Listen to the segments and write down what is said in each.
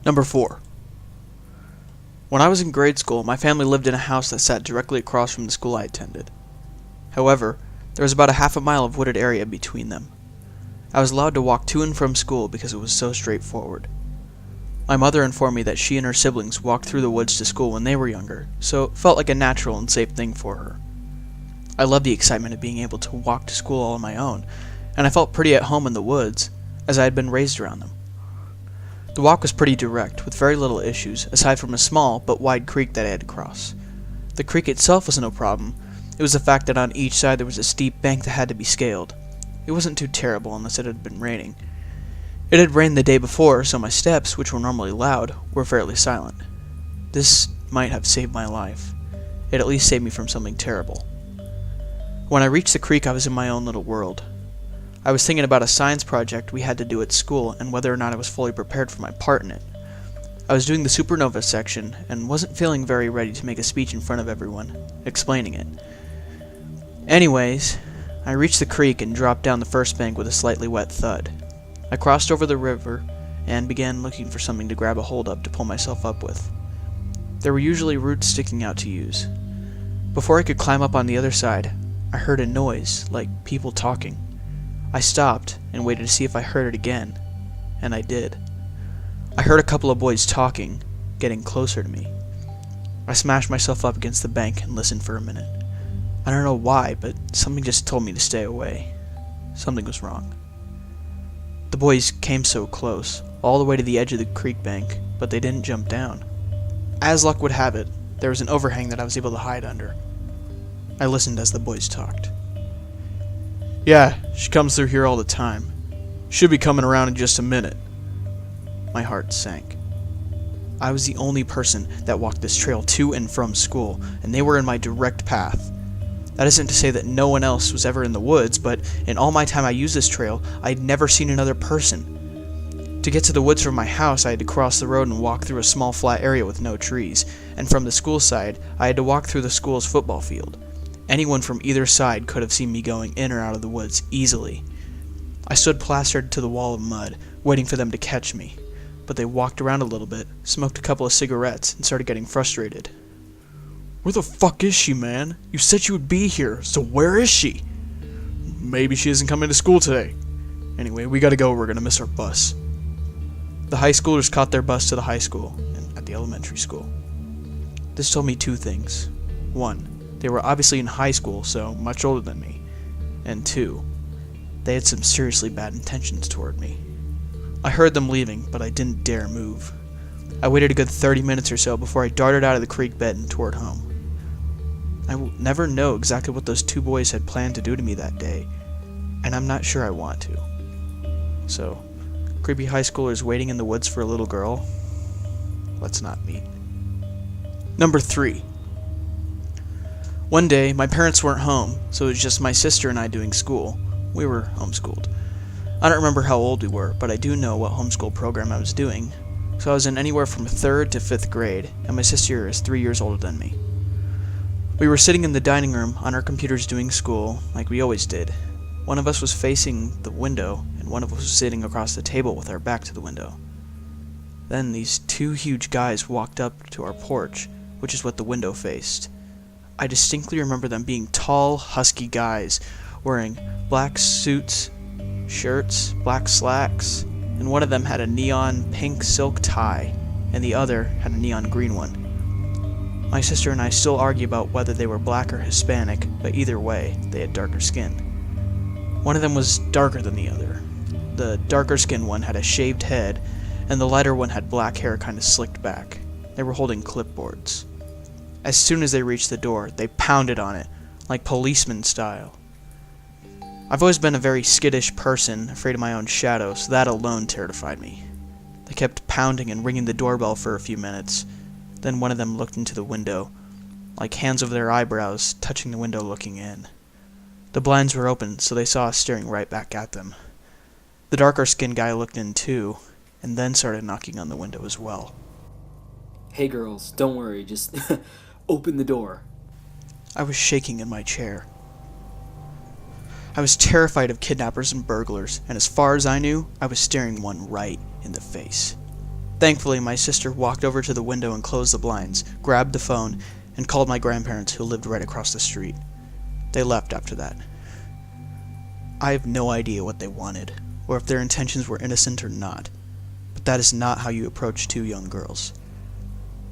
Number 4. When I was in grade school, my family lived in a house that sat directly across from the school I attended. However, there was about a half a mile of wooded area between them. I was allowed to walk to and from school because it was so straightforward. My mother informed me that she and her siblings walked through the woods to school when they were younger, so it felt like a natural and safe thing for her. I loved the excitement of being able to walk to school all on my own, and I felt pretty at home in the woods, as I had been raised around them. The walk was pretty direct, with very little issues, aside from a small but wide creek that I had to cross. The creek itself was no problem. It was the fact that on each side there was a steep bank that had to be scaled. It wasn't too terrible unless it had been raining. It had rained the day before, so my steps, which were normally loud, were fairly silent. This might have saved my life. It at least saved me from something terrible. When I reached the creek, I was in my own little world. I was thinking about a science project we had to do at school and whether or not I was fully prepared for my part in it. I was doing the supernova section and wasn't feeling very ready to make a speech in front of everyone, explaining it. Anyways, I reached the creek and dropped down the first bank with a slightly wet thud. I crossed over the river and began looking for something to grab a hold of to pull myself up with. There were usually roots sticking out to use. Before I could climb up on the other side, I heard a noise, like people talking. I stopped and waited to see if I heard it again, and I did. I heard a couple of boys talking, getting closer to me. I smashed myself up against the bank and listened for a minute. I don't know why, but something just told me to stay away. Something was wrong. The boys came so close, all the way to the edge of the creek bank, but they didn't jump down. As luck would have it, there was an overhang that I was able to hide under. I listened as the boys talked. "Yeah, she comes through here all the time. Should be coming around in just a minute." My heart sank. I was the only person that walked this trail to and from school, and they were in my direct path. That isn't to say that no one else was ever in the woods, but in all my time I used this trail, I had never seen another person. To get to the woods from my house, I had to cross the road and walk through a small flat area with no trees, and from the school side, I had to walk through the school's football field. Anyone from either side could have seen me going in or out of the woods easily. I stood plastered to the wall of mud, waiting for them to catch me, but they walked around a little bit, smoked a couple of cigarettes, and started getting frustrated. "Where the fuck is she, man? You said she would be here, so where is she?" "Maybe she isn't coming to school today. Anyway, we gotta go, we're gonna miss our bus." The high schoolers caught their bus to the high school, and at the elementary school. This told me two things. One, they were obviously in high school, so much older than me. And two, they had some seriously bad intentions toward me. I heard them leaving, but I didn't dare move. I waited a good 30 minutes or so before I darted out of the creek bed and toward home. I will never know exactly what those two boys had planned to do to me that day, and I'm not sure I want to. So, creepy high schoolers waiting in the woods for a little girl? Let's not meet. Number 3. One day, my parents weren't home, so it was just my sister and I doing school. We were homeschooled. I don't remember how old we were, but I do know what homeschool program I was doing. So I was in anywhere from 3rd to 5th grade, and my sister is 3 years older than me. We were sitting in the dining room on our computers doing school, like we always did. One of us was facing the window, and one of us was sitting across the table with our back to the window. Then these two huge guys walked up to our porch, which is what the window faced. I distinctly remember them being tall, husky guys, wearing black suits, shirts, black slacks, and one of them had a neon pink silk tie, and the other had a neon green one. My sister and I still argue about whether they were black or Hispanic, but either way, they had darker skin. One of them was darker than the other. The darker skinned one had a shaved head, and the lighter one had black hair kind of slicked back. They were holding clipboards. As soon as they reached the door, they pounded on it, like policeman style. I've always been a very skittish person, afraid of my own shadow, so that alone terrified me. They kept pounding and ringing the doorbell for a few minutes. Then one of them looked into the window, like hands over their eyebrows, touching the window looking in. The blinds were open, so they saw us staring right back at them. The darker-skinned guy looked in too, and then started knocking on the window as well. "Hey girls, don't worry, just open the door." I was shaking in my chair. I was terrified of kidnappers and burglars, and as far as I knew, I was staring one right in the face. Thankfully, my sister walked over to the window and closed the blinds, grabbed the phone, and called my grandparents who lived right across the street. They left after that. I have no idea what they wanted, or if their intentions were innocent or not, but that is not how you approach two young girls.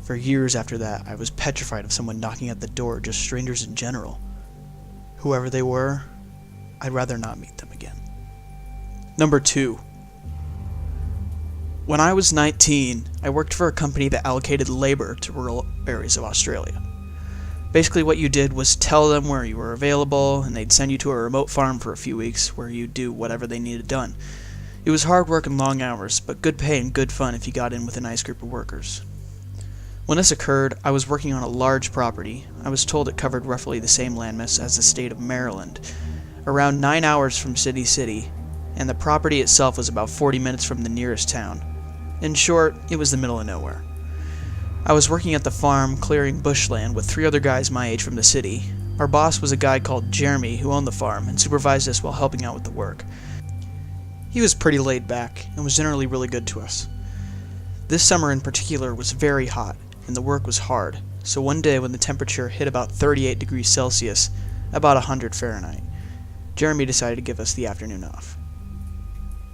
For years after that, I was petrified of someone knocking at the door, just strangers in general. Whoever they were, I'd rather not meet them again. Number 2. When I was 19, I worked for a company that allocated labor to rural areas of Australia. Basically what you did was tell them where you were available, and they'd send you to a remote farm for a few weeks where you'd do whatever they needed done. It was hard work and long hours, but good pay and good fun if you got in with a nice group of workers. When this occurred, I was working on a large property. I was told it covered roughly the same landmass as the state of Maryland, around 9 hours from city, and the property itself was about 40 minutes from the nearest town. In short, it was the middle of nowhere. I was working at the farm, clearing bushland with 3 other guys my age from the city. Our boss was a guy called Jeremy who owned the farm and supervised us while helping out with the work. He was pretty laid back and was generally really good to us. This summer in particular was very hot, and the work was hard, so one day when the temperature hit about 38 degrees Celsius, about 100 Fahrenheit, Jeremy decided to give us the afternoon off.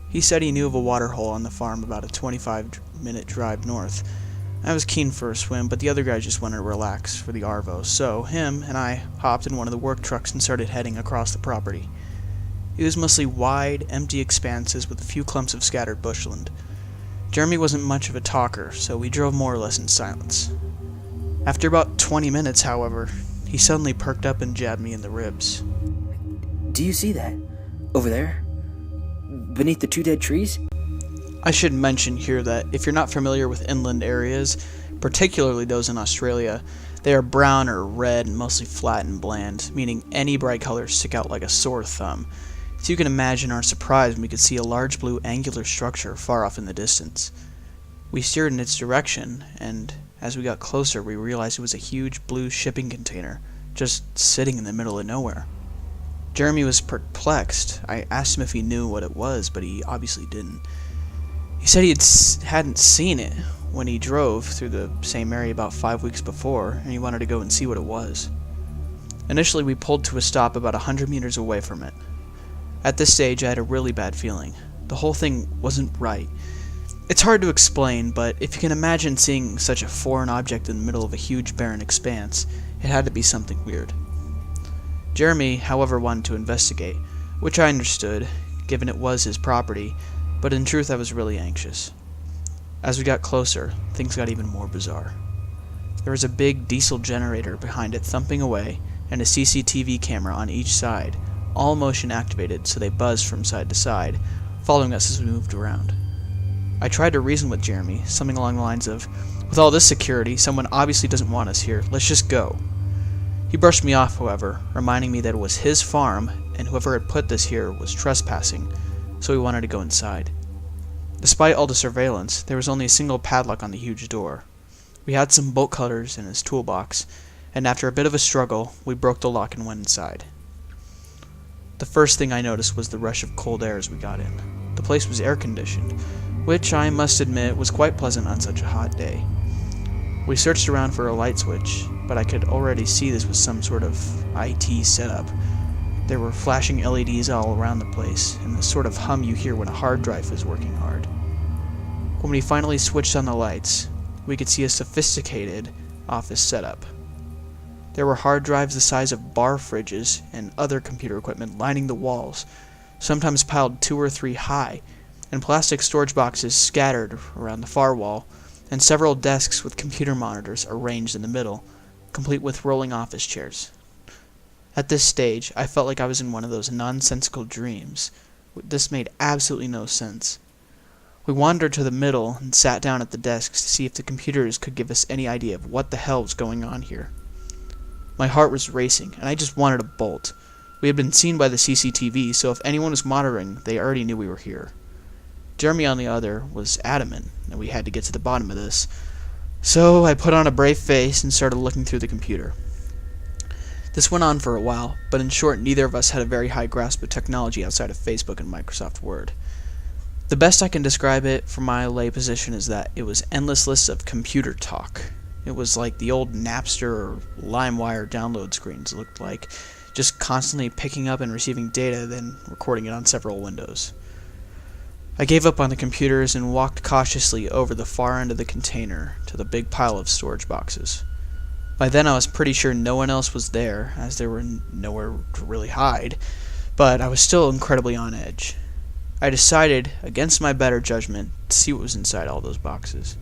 He said he knew of a water hole on the farm about a 25-minute drive north. I was keen for a swim, but the other guys just wanted to relax for the Arvo, so him and I hopped in one of the work trucks and started heading across the property. It was mostly wide, empty expanses with a few clumps of scattered bushland. Jeremy wasn't much of a talker, so we drove more or less in silence. After about 20 minutes, however, he suddenly perked up and jabbed me in the ribs. Do you see that? Over there? Beneath the 2 dead trees? I should mention here that if you're not familiar with inland areas, particularly those in Australia, they are brown or red and mostly flat and bland, meaning any bright colors stick out like a sore thumb. So you can imagine our surprise when we could see a large blue angular structure far off in the distance. We steered in its direction, and as we got closer we realized it was a huge blue shipping container, just sitting in the middle of nowhere. Jeremy was perplexed. I asked him if he knew what it was, but he obviously didn't. He said he hadn't seen it when he drove through the same area about 5 weeks before, and he wanted to go and see what it was. Initially we pulled to a stop about 100 meters away from it. At this stage I had a really bad feeling. The whole thing wasn't right. It's hard to explain, but if you can imagine seeing such a foreign object in the middle of a huge barren expanse, it had to be something weird. Jeremy, however, wanted to investigate, which I understood, given it was his property, but in truth I was really anxious. As we got closer, things got even more bizarre. There was a big diesel generator behind it thumping away, and a CCTV camera on each side, all motion activated so they buzzed from side to side, following us as we moved around. I tried to reason with Jeremy, something along the lines of, "With all this security, someone obviously doesn't want us here, let's just go." He brushed me off, however, reminding me that it was his farm, and whoever had put this here was trespassing, so we wanted to go inside. Despite all the surveillance, there was only a single padlock on the huge door. We had some bolt cutters in his toolbox, and after a bit of a struggle, we broke the lock and went inside. The first thing I noticed was the rush of cold air as we got in. The place was air-conditioned, which I must admit was quite pleasant on such a hot day. We searched around for a light switch, but I could already see this was some sort of IT setup. There were flashing LEDs all around the place, and the sort of hum you hear when a hard drive is working hard. When we finally switched on the lights, we could see a sophisticated office setup. There were hard drives the size of bar fridges and other computer equipment lining the walls, sometimes piled 2 or 3 high, and plastic storage boxes scattered around the far wall, and several desks with computer monitors arranged in the middle, complete with rolling office chairs. At this stage, I felt like I was in one of those nonsensical dreams. This made absolutely no sense. We wandered to the middle and sat down at the desks to see if the computers could give us any idea of what the hell was going on here. My heart was racing, and I just wanted to bolt. We had been seen by the CCTV, so if anyone was monitoring, they already knew we were here. Jeremy, on the other, was adamant that we had to get to the bottom of this, so I put on a brave face and started looking through the computer. This went on for a while, but in short, neither of us had a very high grasp of technology outside of Facebook and Microsoft Word. The best I can describe it from my lay position is that it was endless lists of computer talk. It was like the old Napster or LimeWire download screens looked like, just constantly picking up and receiving data, then recording it on several windows. I gave up on the computers and walked cautiously over the far end of the container to the big pile of storage boxes. By then I was pretty sure no one else was there, as there were nowhere to really hide, but I was still incredibly on edge. I decided, against my better judgment, to see what was inside all those boxes.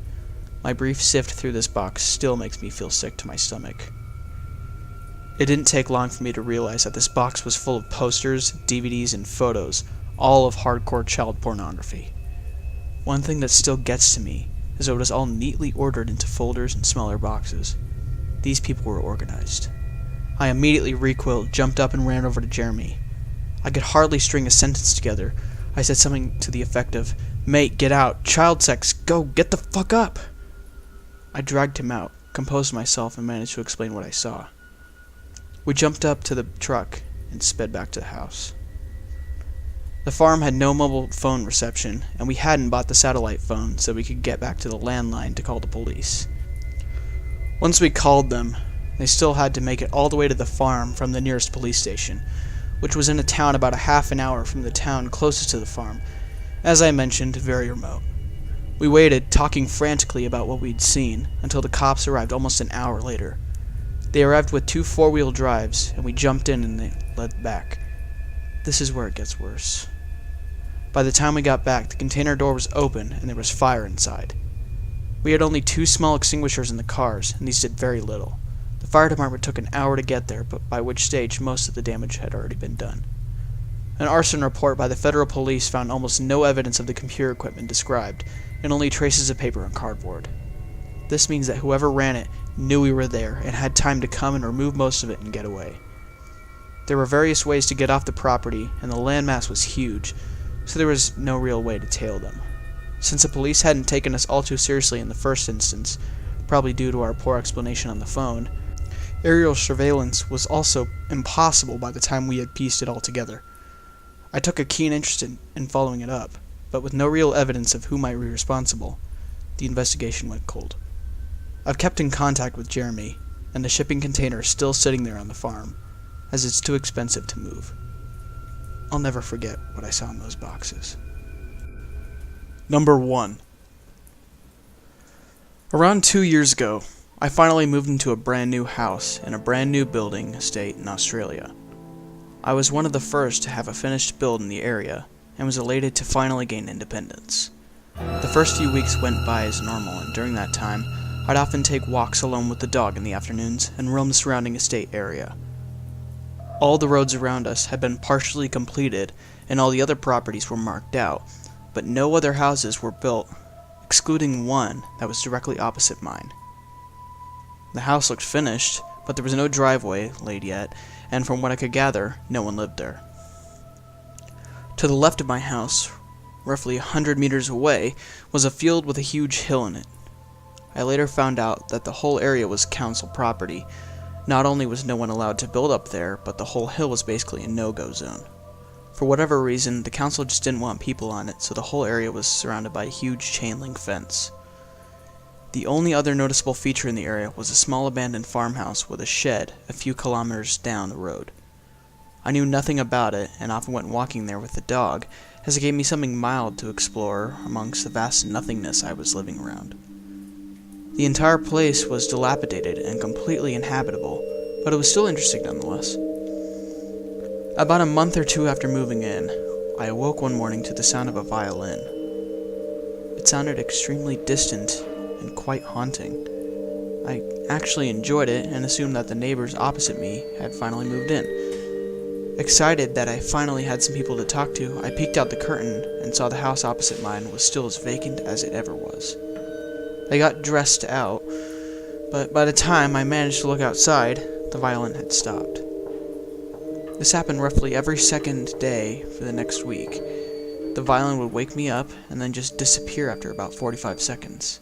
My brief sift through this box still makes me feel sick to my stomach. It didn't take long for me to realize that this box was full of posters, DVDs, and photos, all of hardcore child pornography. One thing that still gets to me is that it was all neatly ordered into folders and smaller boxes. These people were organized. I immediately recoiled, jumped up, and ran over to Jeremy. I could hardly string a sentence together. I said something to the effect of, "Mate, get out. Child sex. Go, get the fuck up." I dragged him out, composed myself, and managed to explain what I saw. We jumped up to the truck and sped back to the house. The farm had no mobile phone reception, and we hadn't bought the satellite phone so we could get back to the landline to call the police. Once we called them, they still had to make it all the way to the farm from the nearest police station, which was in a town about a half an hour from the town closest to the farm, as I mentioned, very remote. We waited, talking frantically about what we'd seen, until the cops arrived almost an hour later. They arrived with 2 four-wheel drives, and we jumped in and they led back. This is where it gets worse. By the time we got back, the container door was open and there was fire inside. We had only 2 small extinguishers in the cars, and these did very little. The fire department took an hour to get there, but by which stage most of the damage had already been done. An arson report by the federal police found almost no evidence of the computer equipment described, and only traces of paper and cardboard. This means that whoever ran it knew we were there and had time to come and remove most of it and get away. There were various ways to get off the property, and the landmass was huge, so there was no real way to tail them. Since the police hadn't taken us all too seriously in the first instance, probably due to our poor explanation on the phone, aerial surveillance was also impossible by the time we had pieced it all together. I took a keen interest in following it up, but with no real evidence of who might be responsible, the investigation went cold. I've kept in contact with Jeremy, and the shipping container is still sitting there on the farm, as it's too expensive to move. I'll never forget what I saw in those boxes. Number 1. Around 2 years ago, I finally moved into a brand new house in a brand new building estate in Australia. I was one of the first to have a finished build in the area, and was elated to finally gain independence. The first few weeks went by as normal, and during that time, I'd often take walks alone with the dog in the afternoons and roam the surrounding estate area. All the roads around us had been partially completed, and all the other properties were marked out, but no other houses were built, excluding one that was directly opposite mine. The house looked finished, but there was no driveway laid yet, and from what I could gather, no one lived there. To the left of my house, roughly 100 meters away, was a field with a huge hill in it. I later found out that the whole area was council property. Not only was no one allowed to build up there, but the whole hill was basically a no-go zone. For whatever reason, the council just didn't want people on it, so the whole area was surrounded by a huge chain-link fence. The only other noticeable feature in the area was a small abandoned farmhouse with a shed a few kilometers down the road. I knew nothing about it, and often went walking there with the dog, as it gave me something mild to explore amongst the vast nothingness I was living around. The entire place was dilapidated and completely inhabitable, but it was still interesting nonetheless. About a month or 2 after moving in, I awoke one morning to the sound of a violin. It sounded extremely distant and quite haunting. I actually enjoyed it and assumed that the neighbors opposite me had finally moved in. Excited that I finally had some people to talk to, I peeked out the curtain and saw the house opposite mine was still as vacant as it ever was. I got dressed out, but by the time I managed to look outside, the violin had stopped. This happened roughly every second day for the next week. The violin would wake me up and then just disappear after about 45 seconds.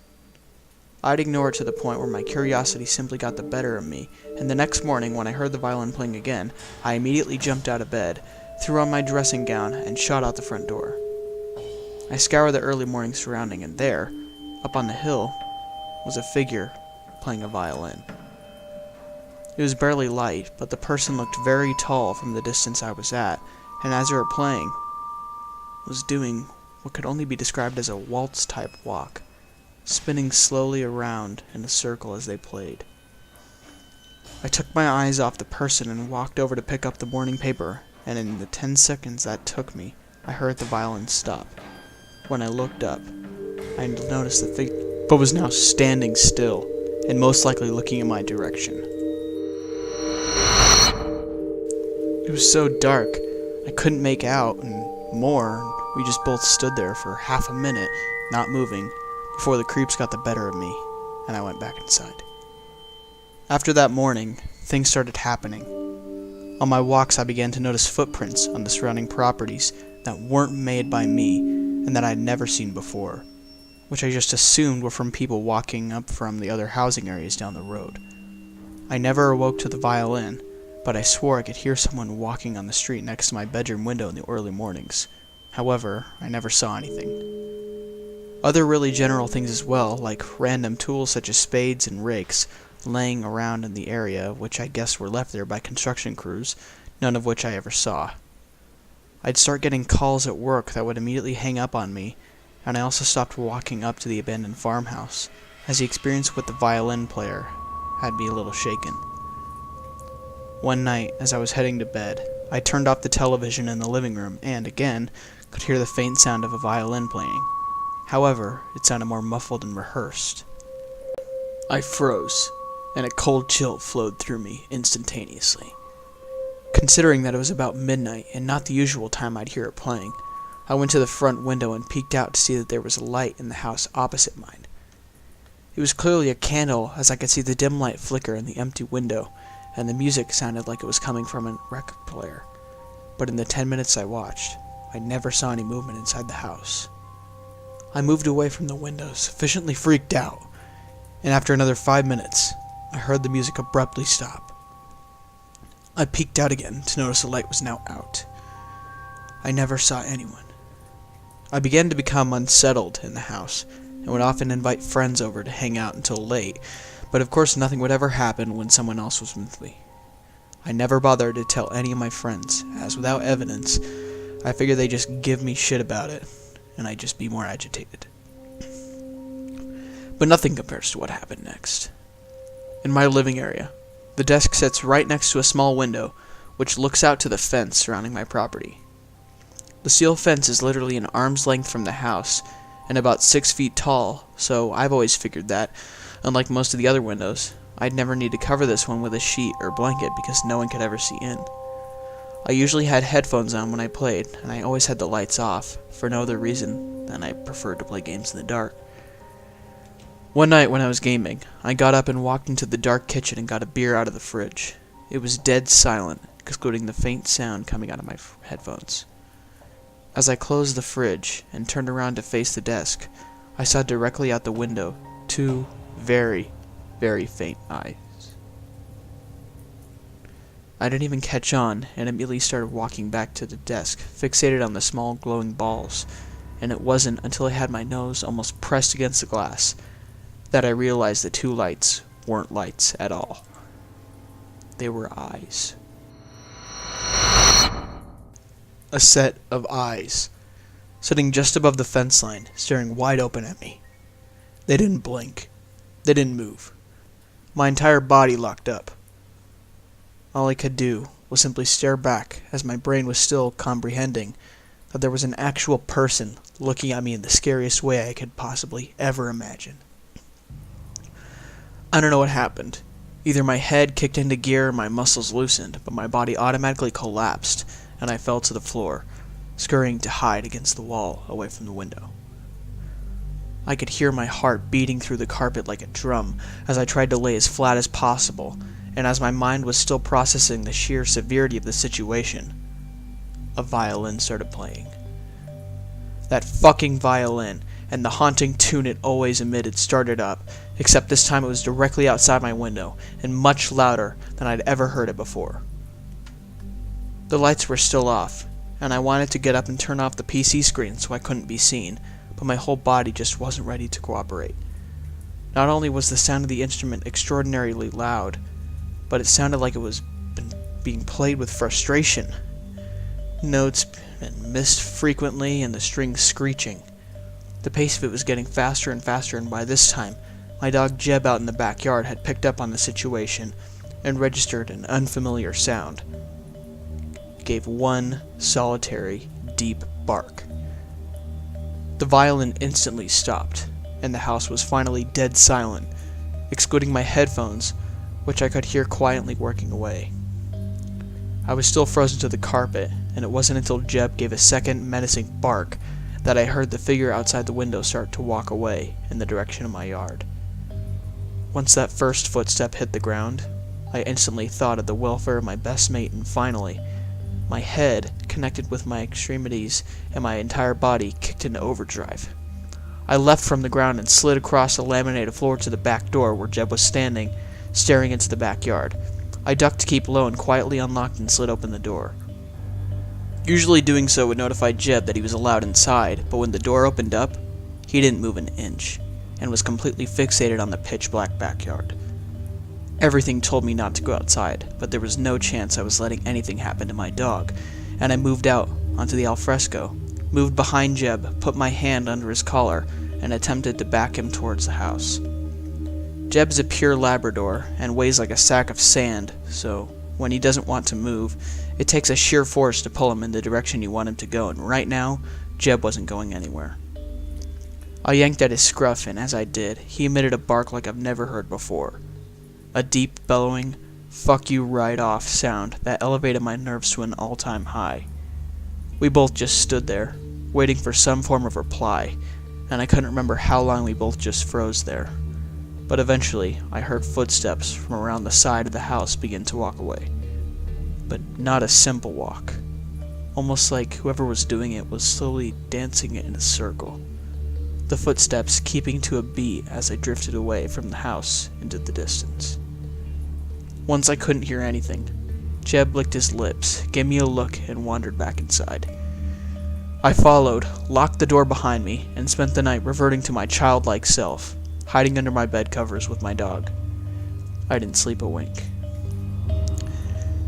I'd ignore it to the point where my curiosity simply got the better of me, and the next morning when I heard the violin playing again, I immediately jumped out of bed, threw on my dressing gown, and shot out the front door. I scoured the early morning surrounding, and there, up on the hill, was a figure playing a violin. It was barely light, but the person looked very tall from the distance I was at, and as they were playing, was doing what could only be described as a waltz-type walk, spinning slowly around in a circle as they played. I took my eyes off the person and walked over to pick up the morning paper, and in the 10 seconds that took me, I heard the violin stop. When I looked up, I noticed the figure was now standing still, and most likely looking in my direction. It was so dark, I couldn't make out, and more, we just both stood there for half a minute, not moving, before the creeps got the better of me, and I went back inside. After that morning, things started happening. On my walks, I began to notice footprints on the surrounding properties that weren't made by me, and that I'd never seen before, which I just assumed were from people walking up from the other housing areas down the road. I never awoke to the violin, but I swore I could hear someone walking on the street next to my bedroom window in the early mornings. However, I never saw anything. Other really general things as well, like random tools such as spades and rakes, laying around in the area, which I guess were left there by construction crews, none of which I ever saw. I'd start getting calls at work that would immediately hang up on me, and I also stopped walking up to the abandoned farmhouse, as the experience with the violin player had me a little shaken. One night, as I was heading to bed, I turned off the television in the living room and, again, could hear the faint sound of a violin playing. However, it sounded more muffled and rehearsed. I froze, and a cold chill flowed through me instantaneously. Considering that it was about midnight and not the usual time I'd hear it playing, I went to the front window and peeked out to see that there was a light in the house opposite mine. It was clearly a candle, as I could see the dim light flicker in the empty window, and the music sounded like it was coming from a record player. But in the 10 minutes I watched, I never saw any movement inside the house. I moved away from the window, sufficiently freaked out, and after another 5 minutes, I heard the music abruptly stop. I peeked out again to notice the light was now out. I never saw anyone. I began to become unsettled in the house, and would often invite friends over to hang out until late, but of course nothing would ever happen when someone else was with me. I never bothered to tell any of my friends, as without evidence, I figured they'd just give me shit about it, and I'd just be more agitated. But nothing compares to what happened next. In my living area, the desk sits right next to a small window, which looks out to the fence surrounding my property. The steel fence is literally an arm's length from the house, and about 6 feet tall, so I've always figured that, unlike most of the other windows, I'd never need to cover this one with a sheet or blanket because no one could ever see in. I usually had headphones on when I played, and I always had the lights off, for no other reason than I preferred to play games in the dark. One night when I was gaming, I got up and walked into the dark kitchen and got a beer out of the fridge. It was dead silent, excluding the faint sound coming out of my headphones. As I closed the fridge and turned around to face the desk, I saw directly out the window 2 very, very faint eyes. I didn't even catch on and immediately started walking back to the desk, fixated on the small glowing balls, and it wasn't until I had my nose almost pressed against the glass that I realized the 2 lights weren't lights at all. They were eyes. A set of eyes, sitting just above the fence line, staring wide open at me. They didn't blink. They didn't move. My entire body locked up. All I could do was simply stare back, as my brain was still comprehending that there was an actual person looking at me in the scariest way I could possibly ever imagine. I don't know what happened. Either my head kicked into gear or my muscles loosened, but my body automatically collapsed, and I fell to the floor, scurrying to hide against the wall away from the window. I could hear my heart beating through the carpet like a drum as I tried to lay as flat as possible, and as my mind was still processing the sheer severity of the situation, a violin started playing. That fucking violin, and the haunting tune it always emitted started up, except this time it was directly outside my window, and much louder than I'd ever heard it before. The lights were still off, and I wanted to get up and turn off the PC screen so I couldn't be seen, but my whole body just wasn't ready to cooperate. Not only was the sound of the instrument extraordinarily loud, but it sounded like it was being played with frustration. Notes missed frequently and the strings screeching. The pace of it was getting faster and faster, and by this time, my dog Jeb out in the backyard had picked up on the situation and registered an unfamiliar sound. It gave one solitary, deep bark. The violin instantly stopped, and the house was finally dead silent, excluding my headphones, which I could hear quietly working away. I was still frozen to the carpet, and it wasn't until Jeb gave a second menacing bark that I heard the figure outside the window start to walk away in the direction of my yard. Once that first footstep hit the ground, I instantly thought of the welfare of my best mate, and finally, my head connected with my extremities and my entire body kicked into overdrive. I leapt from the ground and slid across the laminated floor to the back door where Jeb was standing, staring into the backyard. I ducked to keep low and quietly unlocked and slid open the door. Usually doing so would notify Jeb that he was allowed inside, but when the door opened up, he didn't move an inch, and was completely fixated on the pitch-black backyard. Everything told me not to go outside, but there was no chance I was letting anything happen to my dog, and I moved out onto the alfresco, moved behind Jeb, put my hand under his collar, and attempted to back him towards the house. Jeb's a pure Labrador and weighs like a sack of sand, so when he doesn't want to move, it takes a sheer force to pull him in the direction you want him to go, and right now, Jeb wasn't going anywhere. I yanked at his scruff, and as I did, he emitted a bark like I've never heard before. A deep, bellowing, fuck you right off sound that elevated my nerves to an all-time high. We both just stood there, waiting for some form of reply, and I couldn't remember how long we both just froze there. But eventually, I heard footsteps from around the side of the house begin to walk away. But not a simple walk. Almost like whoever was doing it was slowly dancing in a circle. The footsteps keeping to a beat as I drifted away from the house into the distance. Once I couldn't hear anything, Jeb licked his lips, gave me a look, and wandered back inside. I followed, locked the door behind me, and spent the night reverting to my childlike self, hiding under my bed covers with my dog. I didn't sleep a wink.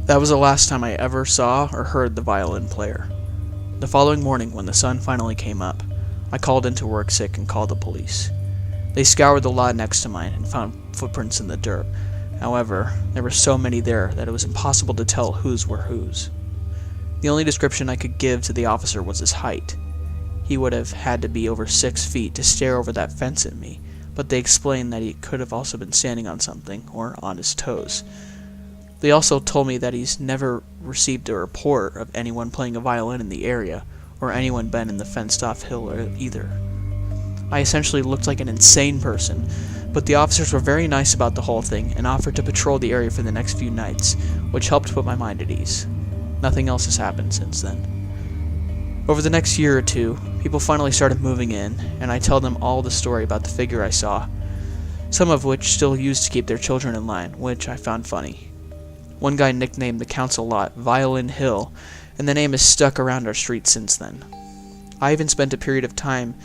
That was the last time I ever saw or heard the violin player. The following morning, when the sun finally came up, I called into work sick and called the police. They scoured the lot next to mine and found footprints in the dirt. However, there were so many there that it was impossible to tell whose were whose. The only description I could give to the officer was his height. He would have had to be over 6 feet to stare over that fence at me, but they explained that he could have also been standing on something, or on his toes. They also told me that he's never received a report of anyone playing a violin in the area, or anyone been in the fenced-off hill either. I essentially looked like an insane person, but the officers were very nice about the whole thing and offered to patrol the area for the next few nights, which helped put my mind at ease. Nothing else has happened since then. Over the next year or two, people finally started moving in, and I tell them all the story about the figure I saw, some of which still used to keep their children in line, which I found funny. One guy nicknamed the council lot Violin Hill, and the name has stuck around our street since then. I even spent a period of time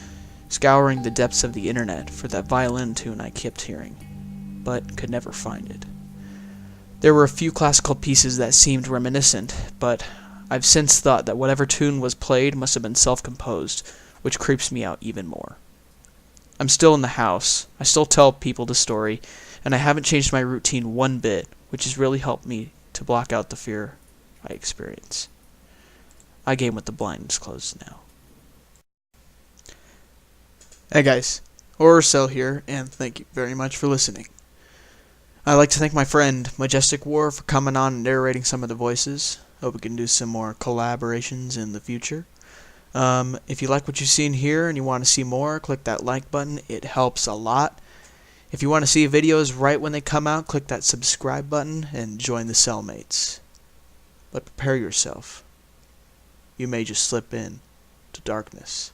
scouring the depths of the internet for that violin tune I kept hearing, but could never find it. There were a few classical pieces that seemed reminiscent, but I've since thought that whatever tune was played must have been self-composed, which creeps me out even more. I'm still in the house, I still tell people the story, and I haven't changed my routine one bit, which has really helped me to block out the fear I experience. I game with the blinds closed now. Hey guys, Horror Cell here, and thank you very much for listening. I'd like to thank my friend Majestic for coming on and narrating some of the voices. Hope we can do some more collaborations in the future. If you like what you've seen here and you want to see more, click that like button. It helps a lot. If you want to see videos right when they come out, click that subscribe button and join the cellmates. But prepare yourself. You may just slip in to darkness.